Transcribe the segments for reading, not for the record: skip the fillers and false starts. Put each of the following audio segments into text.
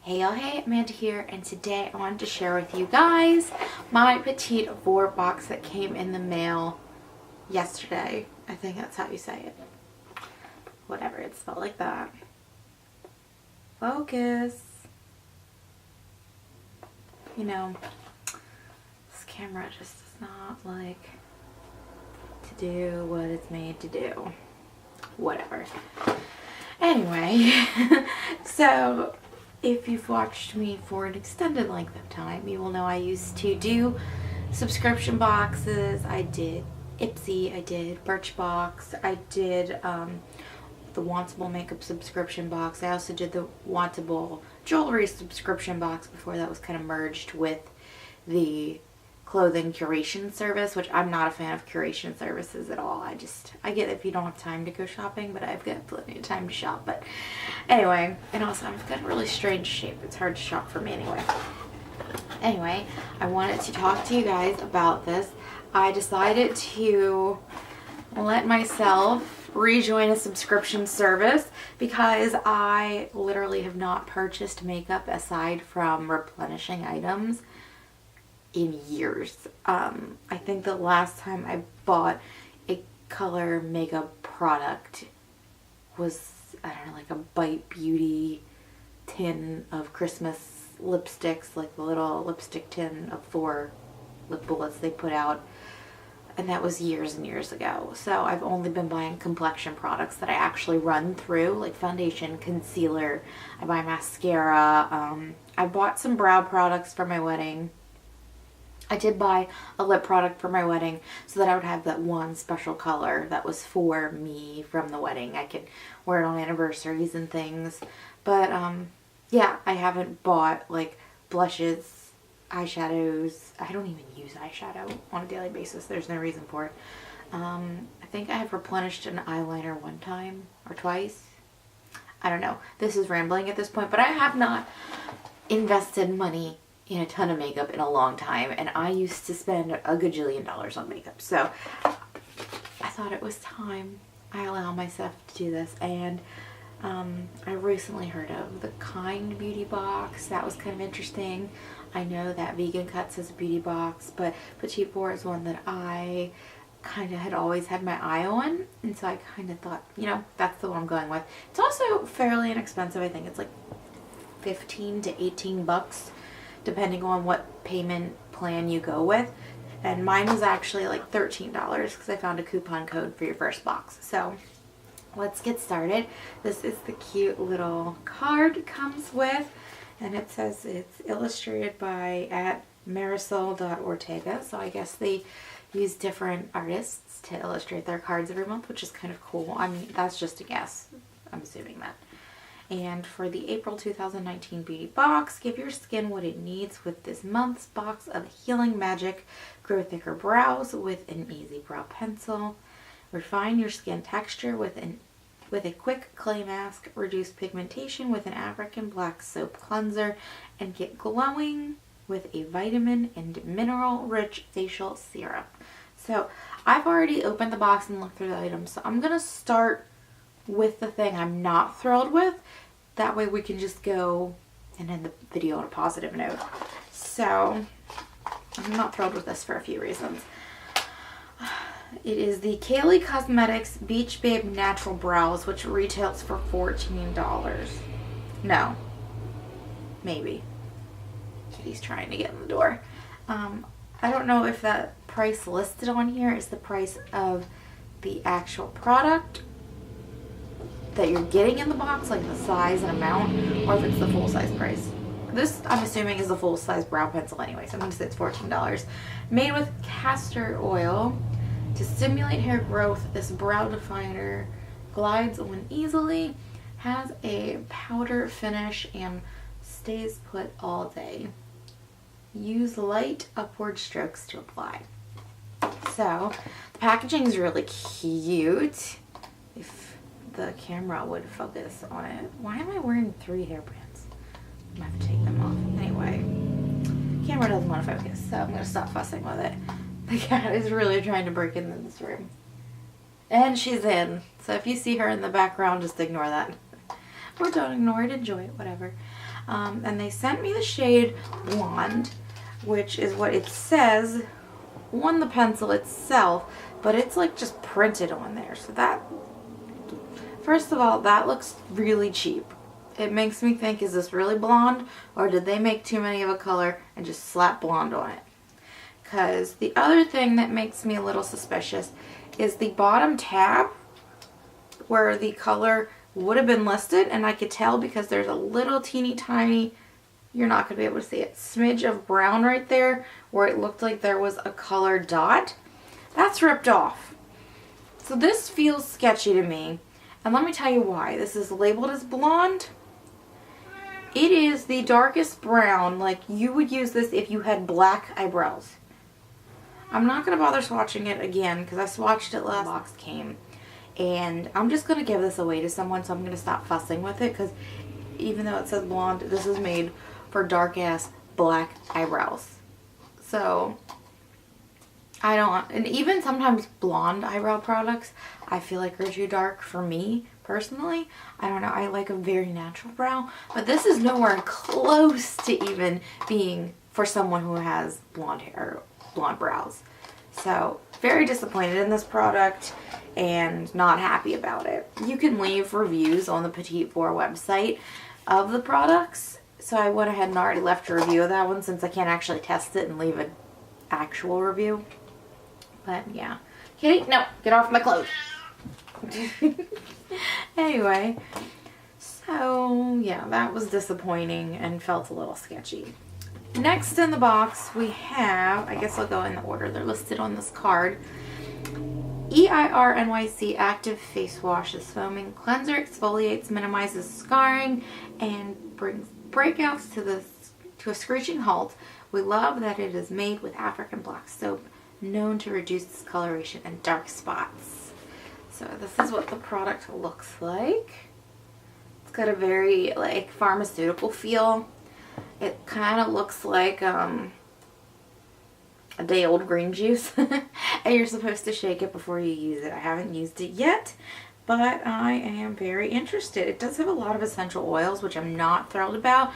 Hey y'all, hey, Amanda here, and today I wanted to share with you guys my Petit Vour box that came in the mail yesterday. I think that's how you say it. Whatever, it spelled like that. Focus. You know, this camera just does not like to do what it's made to do. Whatever. Anyway, so if you've watched me for an extended length of time, you will know I used to do subscription boxes. I did Ipsy, I did Birchbox, I did the Wantable makeup subscription box. I also did the Wantable jewelry subscription box before that was kind of merged with the clothing curation service, which I'm not a fan of curation services at all. I get if you don't have time to go shopping, but I've got plenty of time to shop. But anyway, and also I've got a really strange shape. It's hard to shop for me anyway. Anyway, I wanted to talk to you guys about this. I decided to let myself rejoin a subscription service because I literally have not purchased makeup aside from replenishing items in years. I think the last time I bought a color makeup product was, I don't know, like a Bite Beauty tin of Christmas lipsticks, like the little lipstick tin of 4 lip bullets they put out, and that was years and years ago. So I've only been buying complexion products that I actually run through, like foundation, concealer. I buy mascara. I bought some brow products for my wedding. I did buy a lip product for my wedding so that I would have that one special color that was for me from the wedding. I could wear it on anniversaries and things. But yeah, I haven't bought like blushes, eyeshadows. I don't even use eyeshadow on a daily basis. There's no reason for it. I think I have replenished an eyeliner one time or twice. I don't know. This is rambling at this point, but I have not invested money in a ton of makeup in a long time, and I used to spend a gajillion dollars on makeup, so I thought it was time I allow myself to do this. And I recently heard of the Kind beauty box. That was kind of interesting. I know that Vegan Cuts has a beauty box, but Petit Vour is one that I kind of had always had my eye on, and so I kind of thought, you know, that's the one I'm going with. It's also fairly inexpensive. I think it's like 15 to 18 bucks depending on what payment plan you go with, and mine was actually like $13 because I found a coupon code for your first box. So let's get started. This is the cute little card it comes with, and it says it's illustrated by @marisol.ortega, so I guess they use different artists to illustrate their cards every month, which is kind of cool. I mean, that's just a guess. I'm assuming that. And for the April 2019 beauty box, give your skin what it needs with this month's box of healing magic. Grow thicker brows with an easy brow pencil. Refine your skin texture with a quick clay mask. Reduce pigmentation with an African black soap cleanser. And get glowing with a vitamin and mineral rich facial serum. So I've already opened the box and looked through the items, so I'm going to start with the thing I'm not thrilled with. That way we can just go and end the video on a positive note. So I'm not thrilled with this for a few reasons. It is the Kaylee Cosmetics Beach Babe Natural Brows, which retails for $14. No. Maybe. Kitty's trying to get in the door. I don't know if that price listed on here is the price of the actual product that you're getting in the box, like the size and amount, or if it's the full size price. This, I'm assuming, is the full size brow pencil anyway, so I'm going to say it's $14. Made with castor oil to stimulate hair growth, this brow definer glides on easily, has a powder finish, and stays put all day. Use light upward strokes to apply. So the packaging is really cute. If the camera would focus on it. Why am I wearing 3 hairbands? I'm gonna have to take them off. Anyway, camera doesn't want to focus, so I'm gonna stop fussing with it. The cat is really trying to break into this room. And she's in. So if you see her in the background, just ignore that. Or don't ignore it, enjoy it, whatever. And they sent me the shade Blonde, which is what it says on the pencil itself, but it's like just printed on there. So that, first of all, that looks really cheap. It makes me think, is this really blonde, or did they make too many of a color and just slap blonde on it? Because the other thing that makes me a little suspicious is the bottom tab where the color would have been listed, and I could tell because there's a little teeny tiny, you're not going to be able to see it, smidge of brown right there where it looked like there was a color dot. That's ripped off. So this feels sketchy to me, and let me tell you why. This is labeled as blonde. It is the darkest brown, like you would use this if you had black eyebrows. I'm not going to bother swatching it again because I swatched it last box came. And I'm just going to give this away to someone, so I'm going to stop fussing with it, because even though it says blonde, this is made for dark ass black eyebrows. So I don't, and even sometimes blonde eyebrow products I feel like are too dark for me personally. I don't know, I like a very natural brow, but this is nowhere close to even being for someone who has blonde hair, blonde brows. So very disappointed in this product and not happy about it. You can leave reviews on the Petit Vour website of the products, so I went ahead and already left a review of that one since I can't actually test it and leave an actual review. But yeah. Kitty, no, get off my clothes. Anyway, so yeah, that was disappointing and felt a little sketchy. Next in the box we have, I guess I'll go in the order they're listed on this card, ERIN Active Face Wash. This foaming cleanser exfoliates, minimizes scarring, and brings breakouts to a screeching halt. We love that it is made with African black soap, known to reduce discoloration and dark spots. So this is what the product looks like. It's got a very like pharmaceutical feel. It kind of looks like a day old green juice. And you're supposed to shake it before you use it. I haven't used it yet, but I am very interested. It does have a lot of essential oils, which I'm not thrilled about.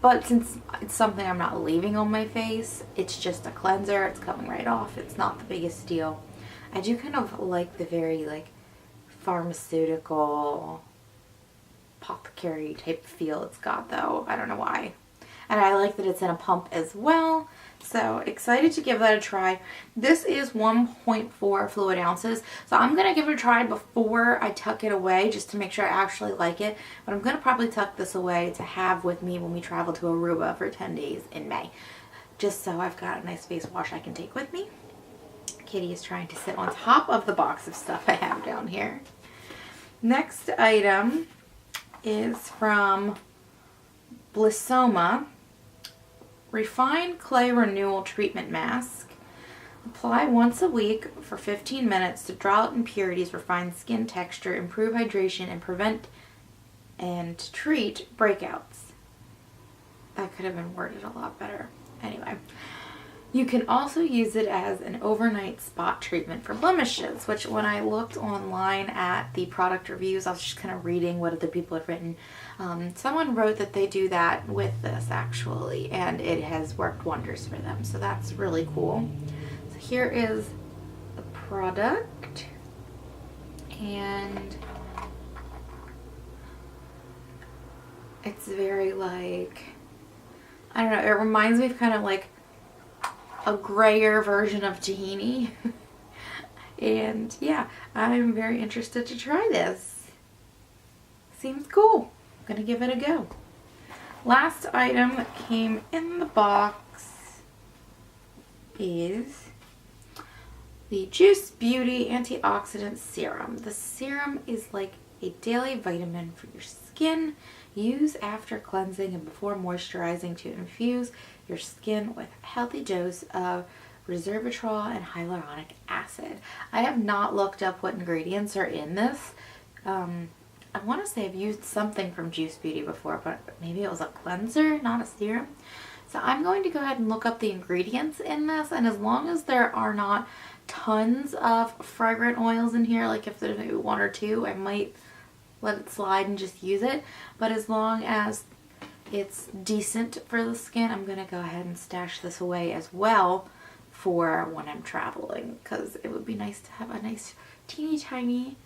But since it's something I'm not leaving on my face, it's just a cleanser. It's coming right off. It's not the biggest deal. I do kind of like the very like pharmaceutical apothecary type feel it's got though. I don't know why. And I like that it's in a pump as well. So excited to give that a try. This is 1.4 fluid ounces. So I'm going to give it a try before I tuck it away just to make sure I actually like it. But I'm going to probably tuck this away to have with me when we travel to Aruba for 10 days in May. Just so I've got a nice face wash I can take with me. Kitty is trying to sit on top of the box of stuff I have down here. Next item is from Bliss Ouma. Refined Clay Renewal Treatment Mask. Apply once a week for 15 minutes to draw out impurities, refine skin texture, improve hydration, and prevent and treat breakouts. That could have been worded a lot better. Anyway, you can also use it as an overnight spot treatment for blemishes, which when I looked online at the product reviews, I was just kind of reading what other people had written. Someone wrote that they do that with this actually, and it has worked wonders for them. So that's really cool. So here is the product, and it's very like, I don't know, it reminds me of kind of like a grayer version of tahini. And yeah, I'm very interested to try this. Seems cool. I'm gonna give it a go. Last item that came in the box is the Juice Beauty Antioxidant Serum. The serum is like a daily vitamin for your skin. Use after cleansing and before moisturizing to infuse your skin with a healthy dose of resveratrol and hyaluronic acid. I have not looked up what ingredients are in this. I want to say I've used something from Juice Beauty before, but maybe it was a cleanser, not a serum. So I'm going to go ahead and look up the ingredients in this, and as long as there are not tons of fragrant oils in here, like if there's maybe one or two, I might let it slide and just use it. But as long as it's decent for the skin, I'm going to go ahead and stash this away as well for when I'm traveling, because it would be nice to have a nice teeny tiny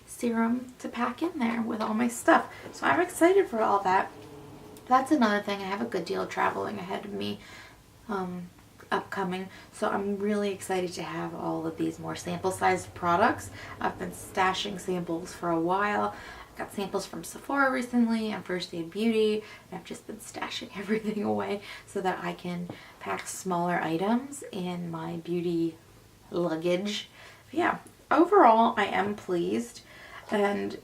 serum to pack in there with all my stuff. So I'm excited for all that. That's another thing. I have a good deal of traveling ahead of me upcoming, so I'm really excited to have all of these more sample sized products. I've been stashing samples for a while. I got samples from Sephora recently and First Aid Beauty, and I've just been stashing everything away so that I can pack smaller items in my beauty luggage. But yeah, overall I am pleased, and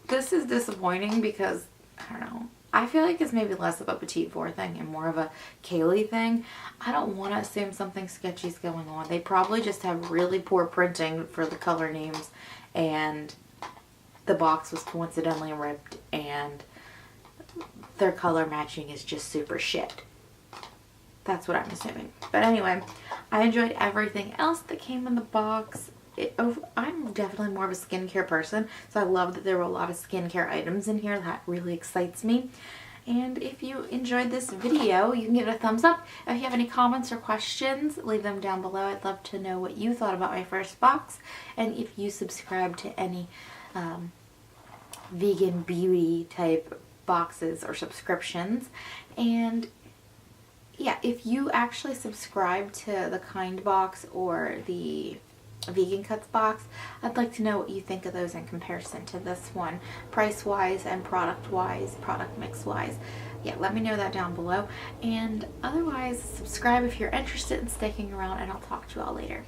this is disappointing because, I don't know, I feel like it's maybe less of a Petit Vour thing and more of a Kaylee thing. I don't want to assume something sketchy is going on. They probably just have really poor printing for the color names, and the box was coincidentally ripped, and their color matching is just super shit. That's what I'm assuming. But anyway, I enjoyed everything else that came in the box. I'm definitely more of a skincare person, so I love that there were a lot of skincare items in here. That really excites me. And if you enjoyed this video, you can give it a thumbs up. If you have any comments or questions, leave them down below. I'd love to know what you thought about my first box, and if you subscribe to any vegan beauty type boxes or subscriptions. And yeah, if you actually subscribe to the Kind box or the Vegan Cuts box, I'd like to know what you think of those in comparison to this one, price wise and product wise, product mix wise. Yeah, let me know that down below. And otherwise, subscribe if you're interested in sticking around, and I'll talk to you all later.